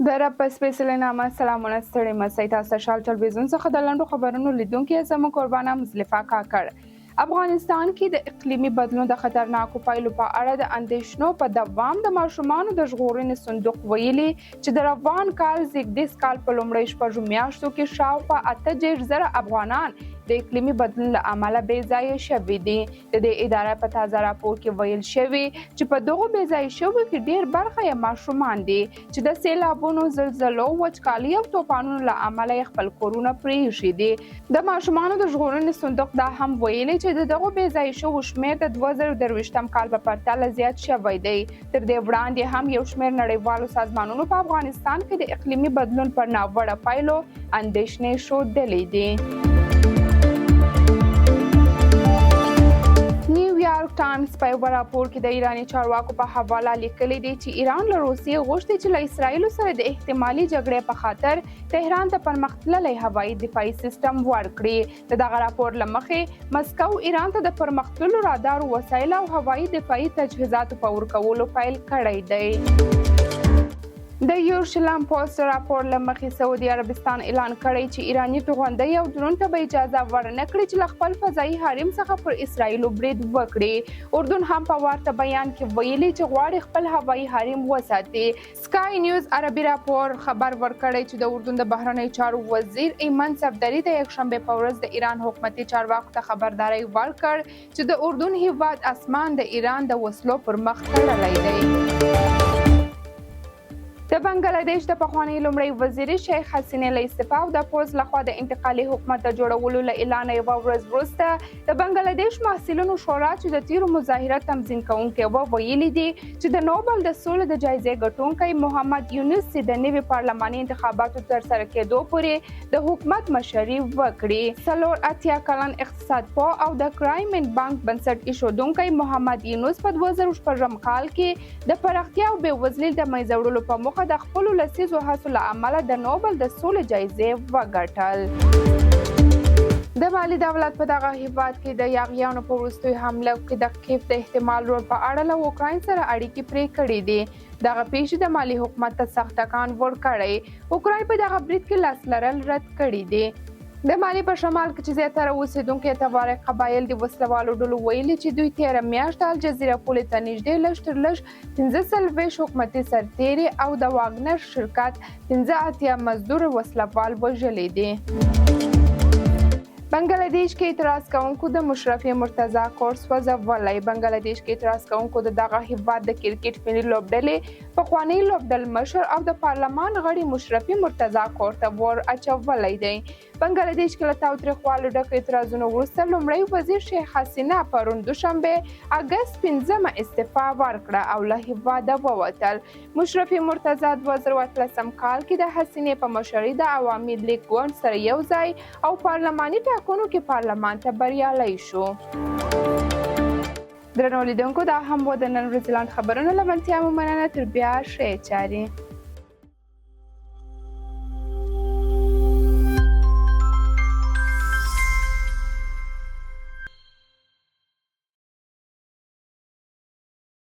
د رب په سپېڅلي نامه سلامونه ستړي مسئ. تاسو شال تلویزون څخه د لنډو خبرونو لیدونکي زموږ قربانه مزلفه کاکړ. افغانستان کې د اقلیمي بدلون د خطرناکو پایلو په اړه د اندېښنو په دوام د ماشومانو د ژغورنې صندوق ویلي چې د روان کال زیږدیز کال په لومړیو شپږو میاشتو کې شاوخوا 68,000 افغانان د اقلیمي بدلون له امله بې ځایه شوي دي. د دې ادارې په تازه راپور کې ویل شوي چې په دغو بې ځایه شویو کې ډېر برخه یې ماشومان دي چې د سیلابونو، زلزلو، وچکالي او طوفانونو له امله یې خپل کورونه پرېښي دي. د ماشومانو د ژغورنې صندوق دا هم ویلي چې د دغو بې ځایه شویو شمېر د 2023 کال په پرتله زیات شوی دی. تر دې وړاندې هم یو شمېر نړیوالو سازمانونو په افغانستان کې د اقلیمي بدلون پر ناوړه پایلو اندېښنې ښودلې دي. نیویارک ټایمز په یو راپور کې د ایراني چارواکو په حواله لیکلي دي چې ایران له روسیې غوښتي چې له اسرائیلو سره د احتمالي جګړې په خاطر تهران ته پرمختللی هوایي دفاعي سیستم ورکړي. د دغه راپور له مخې مسکو ایران ته د پرمختللو رادار وسایل او هوایي دفاعي تجهیزاتو په ورکولو پیل کړی دی. د یورشلم پوسټ راپور له مخې سعودي عربستان اعلان کړی چې ایراني توغندۍ او ډرون ته به اجازه ورنه کړي چې له خپل فضایي حریم څخه پر اسرائیلو برید وکړي. اردن هم په ورته بیان کې ویلي چې غواړي خپل هوایي حریم وساتي. سکای نیوز عربي راپور خبر ورکړی چې د اردن د بهرنیو چارو وزیر ایمن صفدري د یکشنبه په ورځ د ایران حکومتي چارواکو ته خبرداری ورکړ چې د اردن هیواد اسمان د ایران د وسلو پر مخ تړلی دی. د بنګلاديش د پخواني لومړي وزیر شیخ حسینه له استعفا او د پوز لخوا د انتقالي حکومت د جوړولو له اعلان یوه ورځ وروسته د بنګلاديش محصلینو شورا چې د تیرو مظاهره تنظیم کوونکي ویلي دي چې د نوبل د سولې د جایزې ګټونکی محمد یونس چې د نوي پارلماني انتخاباتو ترسره کېدو پورې د حکومت مشري وکړي. 84 کلن اقتصاد پوه او د کرایمن بانک بنسټ ایښودونکی محمد یونس په 2014 کال کې د پراختیا او بېوزلۍ د منځه وړلو په موخه د خپلو لسیزو هڅو له امله د نوبل د سولې جایزې وګټل. د مالي دولت په دغه هیواد کې د یاغیانو په وروستیو حملو کې د کیف د احتمال رول په اړه له اوکراین سره اړیکې پرې کړې دي. دغه پیښې د مالي حکومت ته سخت ټکان ورکړی. اوکراین په دغه برید کې لاس لرل رد کړي دي. د مالي په شمال کې چې زیاتره اوسیدونکي تبارک قبایل د وسلوالو ډلو ویلي چې دوی تیره میاشت الجزیره پولې ته نږدې لږ تر لږ 45 حکومتي سرتیري او د واګنر شرکت 85 مزدور وسلوال وژلي دي. بنګلاديش کې اعتراض کوونکو د مشرفي مرتضی کورس وځولی. بنګلاديش کې اعتراض کوونکو د دغه هیواد د کرکټ ملي لوبډلې پخوانی لوبډل مشر او د پارلمان غړي مشرفي مرتضی کور ته ور اچولی دی. بنګلاديش کې له تاوتریخوالو ډک اعتراضونو وروسته لومړی وزیر شیخ حسینه پرون دوشنبه اگست 5 استعفا ورکړه او له هیواده ووتل. مشرفي مرتضی 2013 کال کې د حسینې په مشرۍ د عوامي لیگ ګوند سره یو ځای او پارلماني ټاکنو کې پارلمان ته بریالی شو. درنو لیدونکو دا هم و د نن ورځې لاند خبرونه. له منتیا مو مننه. تر بیا ښې چارې.